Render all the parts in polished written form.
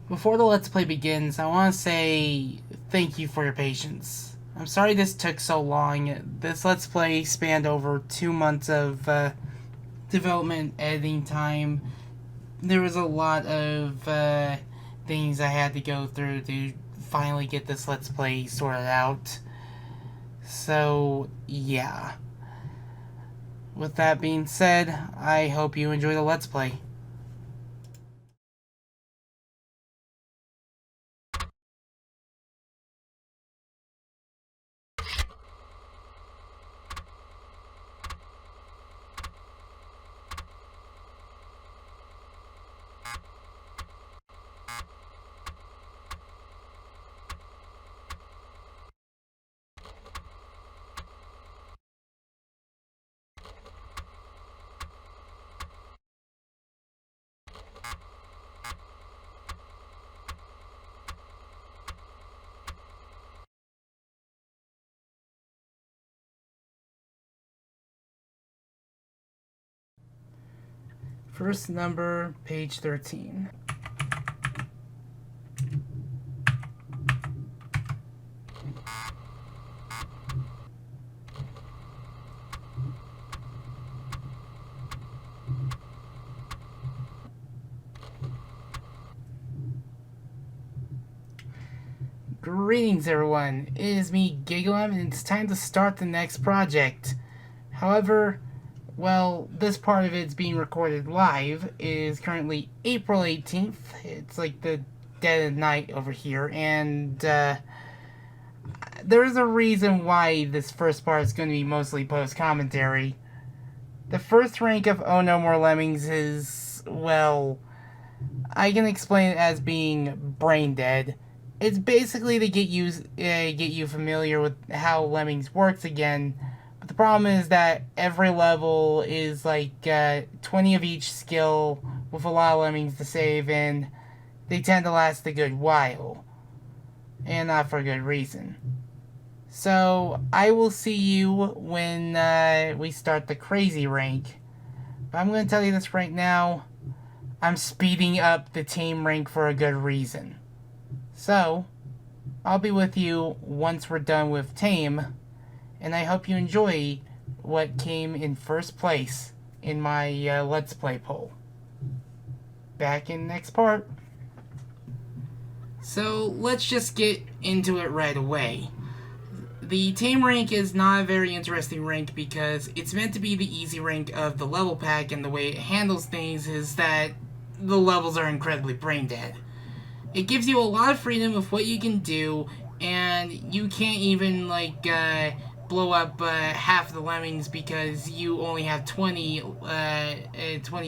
Before the Let's Play begins, I want to say thank you for your patience. I'm sorry this took so long. This Let's Play spanned over 2 months of development, editing time. There was a lot of things I had to go through to finally get this Let's Play sorted out. So, yeah. With that being said, I hope you enjoy the Let's Play. First number, page 13. Greetings everyone, it is me, Gigalem, and it's time to start the next project. However, well, this part of it's being recorded live. It is currently April 18th. It's like the dead of night over here, and there's a reason why this first part is going to be mostly post-commentary. The first rank of Oh No More Lemmings is, well, I can explain it as being brain dead. It's basically to get you familiar with how Lemmings works again. But the problem is that every level is like 20 of each skill with a lot of Lemmings to save, and they tend to last a good while. And not for a good reason. So, I will see you when we start the crazy rank. But I'm going to tell you this right now. I'm speeding up the Tame rank for a good reason. So, I'll be with you once we're done with Tame, and I hope you enjoy what came in first place in my Let's Play poll. Back in next part. So, let's just get into it right away. The Tame rank is not a very interesting rank because it's meant to be the easy rank of the level pack, and the way it handles things is that the levels are incredibly brain dead. It gives you a lot of freedom of what you can do, and you can't even, blow up half the Lemmings because you only have 20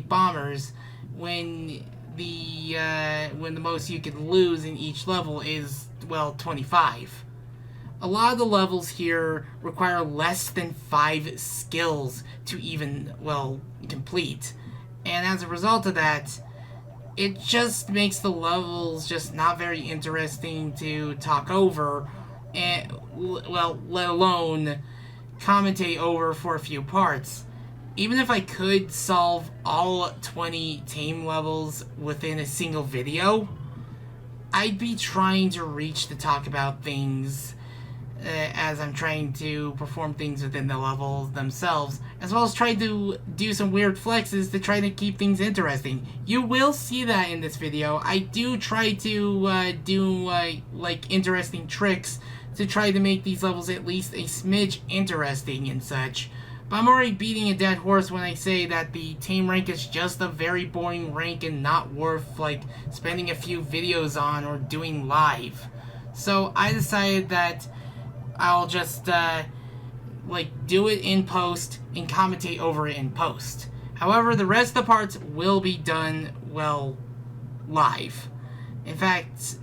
bombers when the most you could lose in each level is, well, 25. A lot of the levels here require less than 5 skills to even, well, complete. And as a result of that, it just makes the levels just not very interesting to talk over, and, well, let alone commentate over for a few parts. Even if I could solve all 20 Tame levels within a single video, I'd be trying to reach to talk about things as I'm trying to perform things within the levels themselves, as well as try to do some weird flexes to try to keep things interesting. You will see that in this video. I do try to do interesting tricks to try to make these levels at least a smidge interesting and such. But I'm already beating a dead horse when I say that the Tame rank is just a very boring rank and not worth spending a few videos on or doing live. So I decided that I'll just do it in post and commentate over it in post. However, the rest of the parts will be done, well, live. In fact,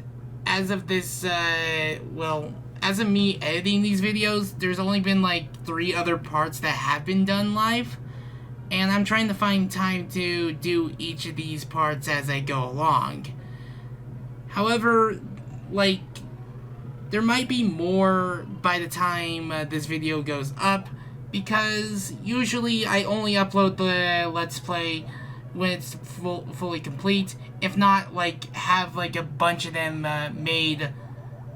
as of this, as of me editing these videos, there's only been 3 other parts that have been done live, and I'm trying to find time to do each of these parts as I go along. However, there might be more by the time this video goes up, because usually I only upload the Let's Play when it's fully complete. If not, like, have like a bunch of them made,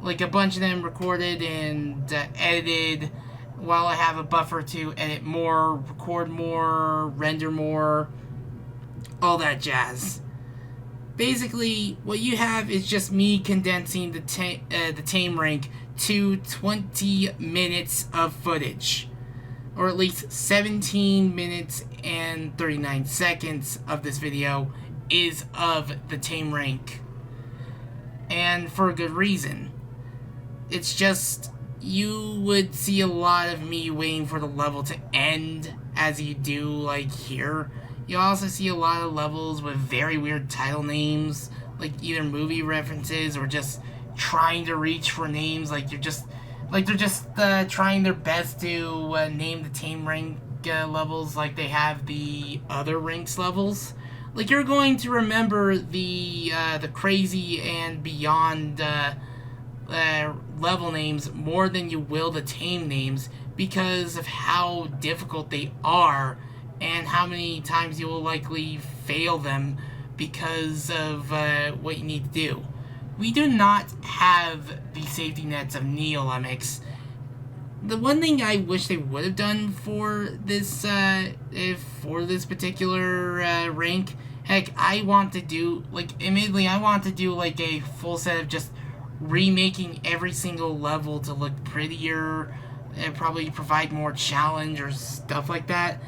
like a bunch of them recorded and edited, while I have a buffer to edit more, record more, render more, all that jazz. Basically, what you have is just me condensing the Tame rank to 20 minutes of footage, or at least 17 minutes and 39 seconds of this video is of the Tame rank, and for a good reason. It's just, you would see a lot of me waiting for the level to end, as you do like here. You also see a lot of levels with very weird title names, like either movie references or just trying to reach for names, like they're just trying their best to name the Tame rank levels like they have the other ranks levels. Like, you're going to remember the crazy and beyond level names more than you will the Tame names, because of how difficult they are and how many times you will likely fail them because of what you need to do. We do not have the safety nets of Neo-Lemmings. The one thing I wish they would have done for this particular rank, heck, I want to do, like, admittedly, I want to do, like, a full set of just remaking every single level to look prettier and probably provide more challenge or stuff like that,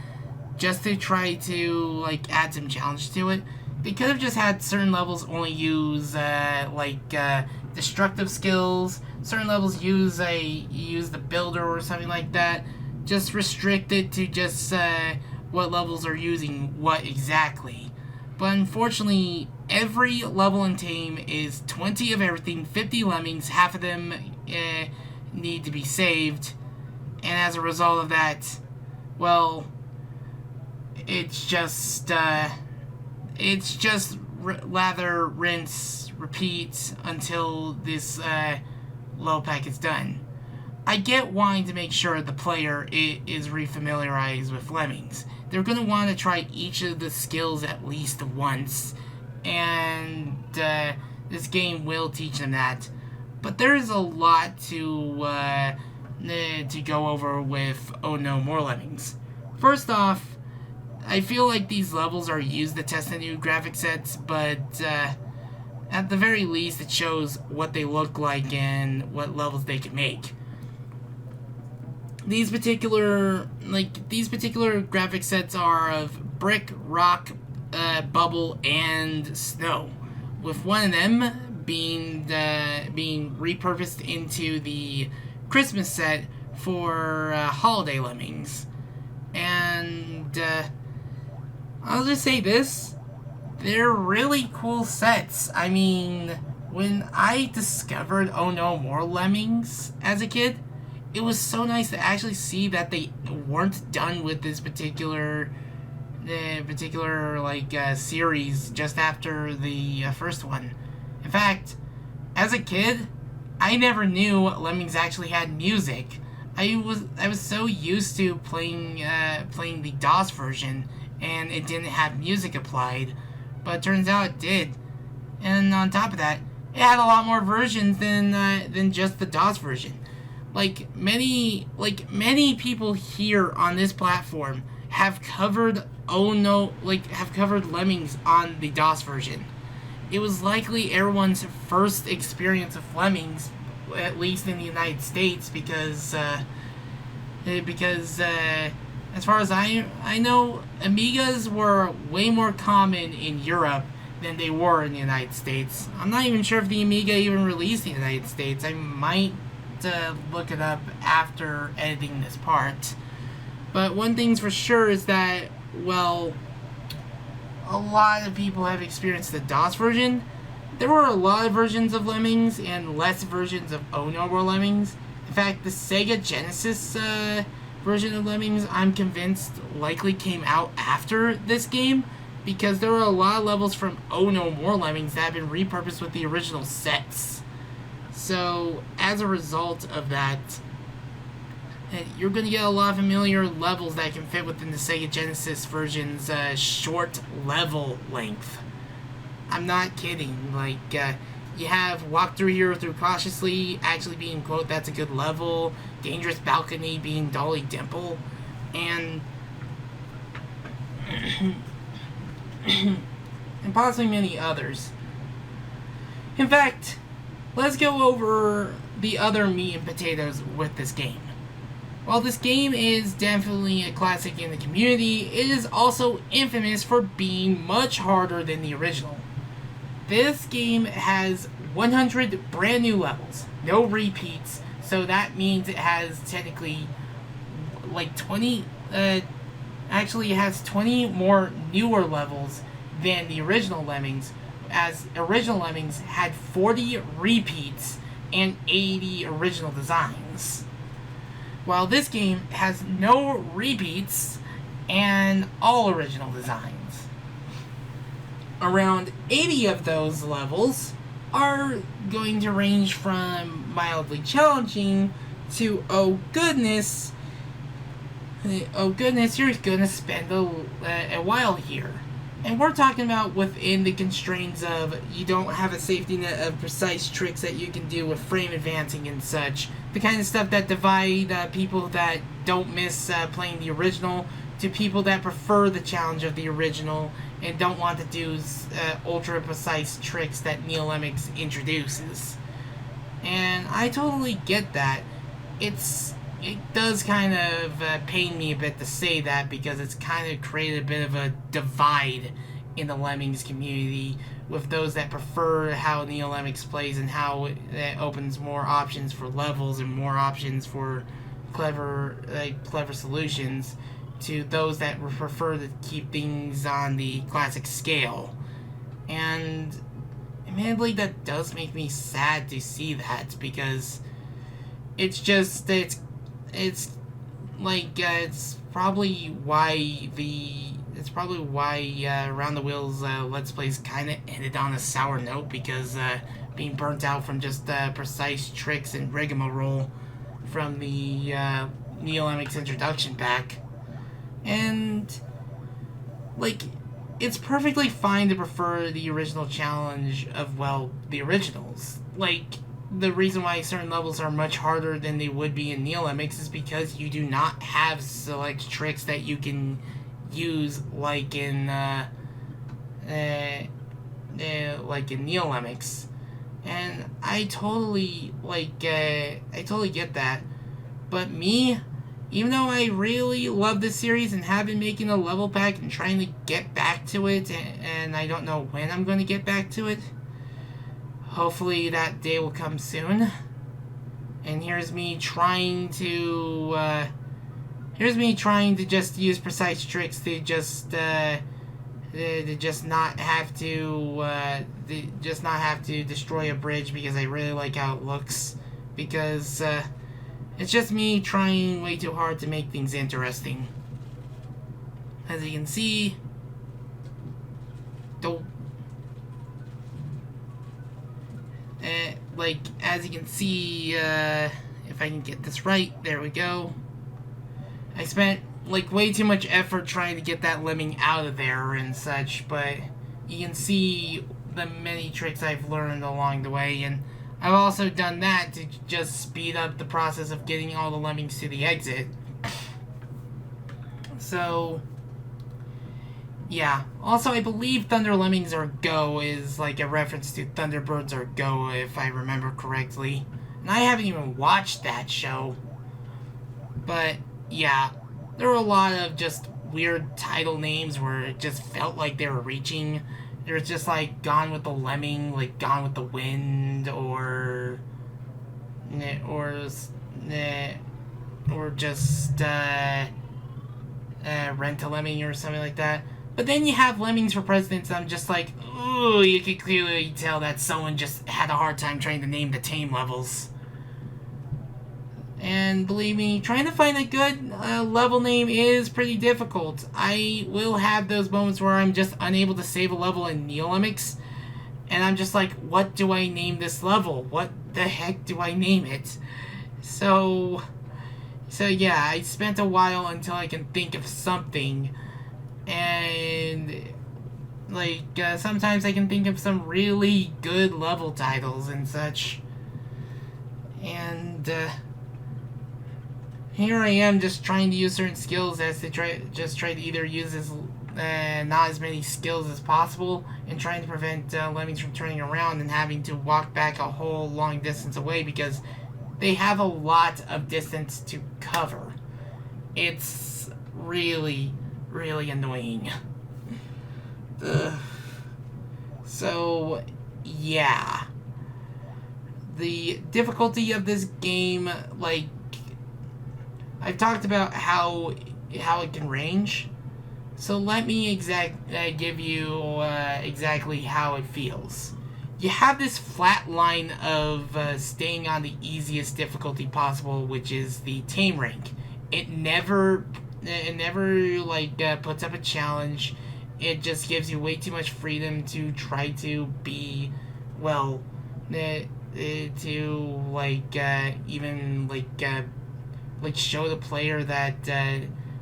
just to try to, like, add some challenge to it. They could have just had certain levels only use, destructive skills, certain levels use the builder or something like that. Just restrict it to just, what levels are using what exactly. But unfortunately, every level in Tame is 20 of everything, 50 lemmings, half of them, need to be saved, and as a result of that, well, it's just lather, rinse, repeat until this level pack is done. I get wanting to make sure the player is refamiliarized with Lemmings. They're going to want to try each of the skills at least once, and this game will teach them that. But there's a lot to go over with Oh No More Lemmings. First off, I feel like these levels are used to test the new graphic sets, but at the very least it shows what they look like and what levels they can make. These particular graphic sets are of brick, rock, bubble, and snow, with one of them being repurposed into the Christmas set for holiday lemmings. And I'll just say this, they're really cool sets. I mean, when I discovered Oh No More Lemmings as a kid, it was so nice to actually see that they weren't done with this particular series just after the first one. In fact, as a kid, I never knew Lemmings actually had music. I was so used to playing the DOS version, and it didn't have music applied, but it turns out it did. And on top of that, it had a lot more versions than just the DOS version. Like many people here on this platform have covered Lemmings on the DOS version. It was likely everyone's first experience of Lemmings, at least in the United States, because as far as I know, Amigas were way more common in Europe than they were in the United States. I'm not even sure if the Amiga even released in the United States. I might look it up after editing this part. But one thing's for sure is that, well, a lot of people have experienced the DOS version. There were a lot of versions of Lemmings and less versions of Oh No More Lemmings. In fact, the Sega Genesis version of Lemmings, I'm convinced, likely came out after this game, because there were a lot of levels from Oh No More Lemmings that have been repurposed with the original sets. So, as a result of that, You're going to get a lot of familiar levels that can fit within the Sega Genesis version's short level length. I'm not kidding. You have Walk Through Here Through Cautiously actually being, quote, that's a good level, Dangerous Balcony being Dolly Dimple, and and possibly many others. In fact, let's go over the other meat and potatoes with this game. While this game is definitely a classic in the community, it is also infamous for being much harder than the original. This game has 100 brand new levels, no repeats, so that means it has technically 20, actually it has 20 more newer levels than the original Lemmings, as original Lemmings had 40 repeats and 80 original designs. While this game has no repeats and all original designs. Around 80 of those levels are going to range from mildly challenging to oh goodness, you're gonna spend a while here. And we're talking about within the constraints of you don't have a safety net of precise tricks that you can do with frame advancing and such. The kind of stuff that divide people that don't miss playing the original to people that prefer the challenge of the original and don't want to do ultra precise tricks that Neo Lemmings introduces. And I totally get that. It does kind of pain me a bit to say that because it's kind of created a bit of a divide in the Lemmings community with those that prefer how Neo Lemmings plays and how it opens more options for levels and more options for clever solutions to those that prefer to keep things on the classic scale. And admittedly, that does make me sad to see that because it's probably why Around the Wheels Let's Plays kind of ended on a sour note because being burnt out from just precise tricks and rigmarole from the Neo Lemmings introduction pack. And it's perfectly fine to prefer the original challenge of the originals. The reason why certain levels are much harder than they would be in Neo Lemmings is because you do not have select tricks that you can use like in Neo Lemmings. And I totally get that. But me, even though I really love this series and have been making a level pack and trying to get back to it, and I don't know when I'm going to get back to it, hopefully that day will come soon. And here's me trying to just use precise tricks to just not have to destroy a bridge because I really like how it looks. Because it's just me trying way too hard to make things interesting. As you can see, as you can see, if I can get this right, there we go. I spent way too much effort trying to get that lemming out of there and such, but you can see the many tricks I've learned along the way, and I've also done that to just speed up the process of getting all the lemmings to the exit. So, yeah. Also, I believe Thunder Lemmings Are Go is a reference to Thunderbirds Are Go, if I remember correctly. And I haven't even watched that show. But, yeah. There were a lot of just weird title names where it just felt like they were reaching. There's just Gone with the Lemming, Gone with the Wind, or just Rent a Lemming or something like that. But then you have Lemmings for Presidents, and I'm just ooh, you can clearly tell that someone just had a hard time trying to name the Tame levels. And believe me, trying to find a good level name is pretty difficult. I will have those moments where I'm just unable to save a level in Neo Lemmings, and I'm just what do I name this level? What the heck do I name it? So, So yeah, I spent a while until I can think of something, and like sometimes I can think of some really good level titles and such, and here I am just trying to use certain skills as to try to either use as not as many skills as possible, and trying to prevent lemmings from turning around and having to walk back a whole long distance away because they have a lot of distance to cover. It's really, really annoying. So, yeah. The difficulty of this game, like, I've talked about how it can range. So let me give you exactly how it feels. You have this flat line of staying on the easiest difficulty possible, which is the Tame rank. It never puts up a challenge. It just gives you way too much freedom to try to be, well, to show the player that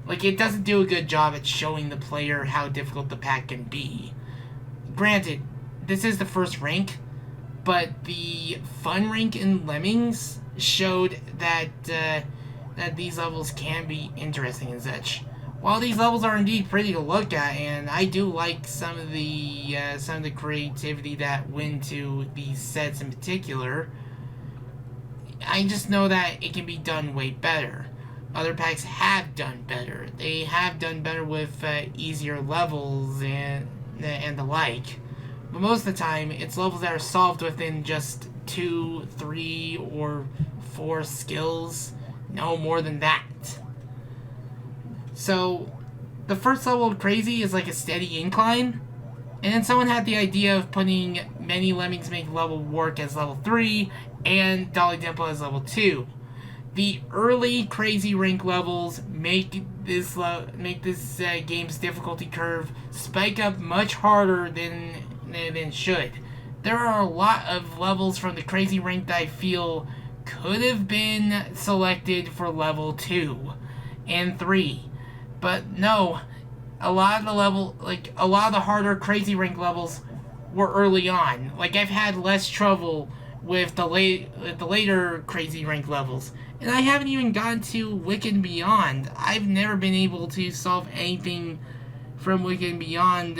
it doesn't do a good job at showing the player how difficult the pack can be. Granted, this is the first rank, but the fun rank in Lemmings showed that these levels can be interesting and such. While these levels are indeed pretty to look at, and I do like some of the creativity that went into these sets in particular, I just know that it can be done way better. Other packs have done better. They have done better with easier levels and the like. But most of the time, it's levels that are solved within just 2, 3, or 4 skills. No more than that. So, the first level of Crazy is like a steady incline. And then someone had the idea of putting many Lemmings Make Level work as level 3 and Dolly Dimple as level 2. The early Crazy rank levels make this game's difficulty curve spike up much harder than should. There are a lot of levels from the Crazy rank that I feel could have been selected for level 2 and 3. But no, a lot of the harder Crazy rank levels were early on. Like, I've had less trouble with the later Crazy rank levels. And I haven't even gotten to Wicked Beyond. I've never been able to solve anything from Wicked Beyond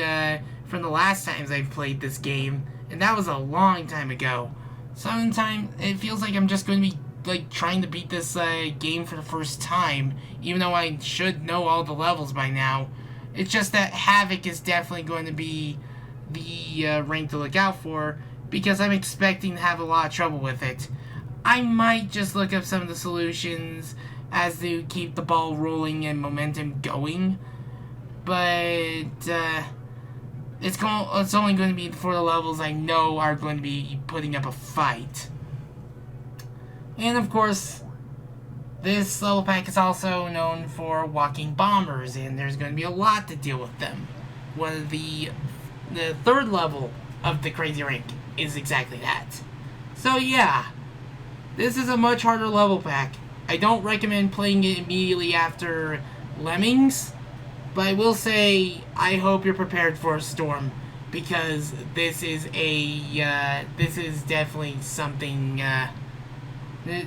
from the last times I've played this game. And that was a long time ago. Sometimes it feels like I'm just going to be trying to beat this game for the first time, even though I should know all the levels by now. It's just that Havoc is definitely going to be the rank to look out for, because I'm expecting to have a lot of trouble with it. I might just look up some of the solutions as to keep the ball rolling and momentum going, but it's only going to be for the levels I know are going to be putting up a fight. And of course, this level pack is also known for walking bombers, and there's going to be a lot to deal with them. One of the third level of the Crazy rank is exactly that. So yeah, this is a much harder level pack. I don't recommend playing it immediately after Lemmings, but I will say I hope you're prepared for a storm, because this is definitely something.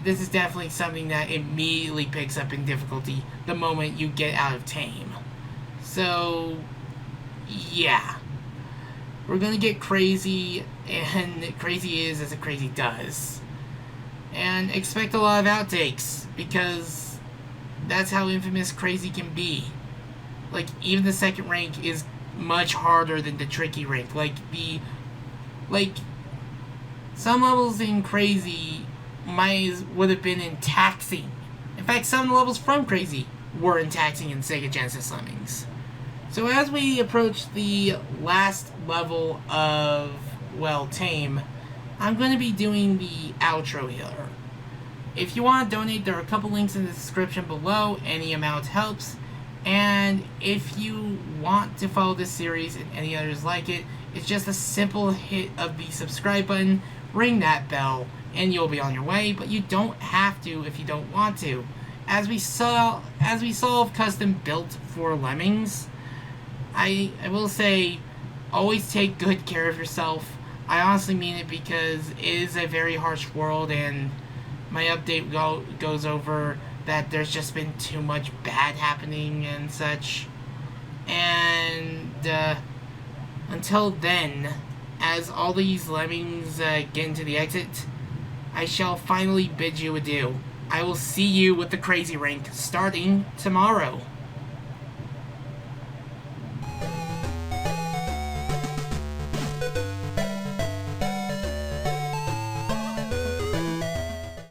This is definitely something that immediately picks up in difficulty the moment you get out of Tame. So, yeah. We're gonna get crazy, and crazy is as a crazy does. And expect a lot of outtakes, because that's how infamous crazy can be. Like, even the second rank is much harder than the tricky rank. Some levels in crazy would have been in taxing. In fact, some of the levels from Crazy were in taxing in Sega Genesis Lemmings. So as we approach the last level of, well, Tame, I'm going to be doing the outro here. If you want to donate, there are a couple links in the description below. Any amount helps. And if you want to follow this series and any others like it, it's just a simple hit of the subscribe button, ring that bell, and you'll be on your way, but you don't have to if you don't want to. as we saw custom built for Lemmings, I will say, always take good care of yourself. I honestly mean it because it is a very harsh world, and my update goes over that there's just been too much bad happening and such. And until then, as all these lemmings get into the exit, I shall finally bid you adieu. I will see you with the crazy rank starting tomorrow.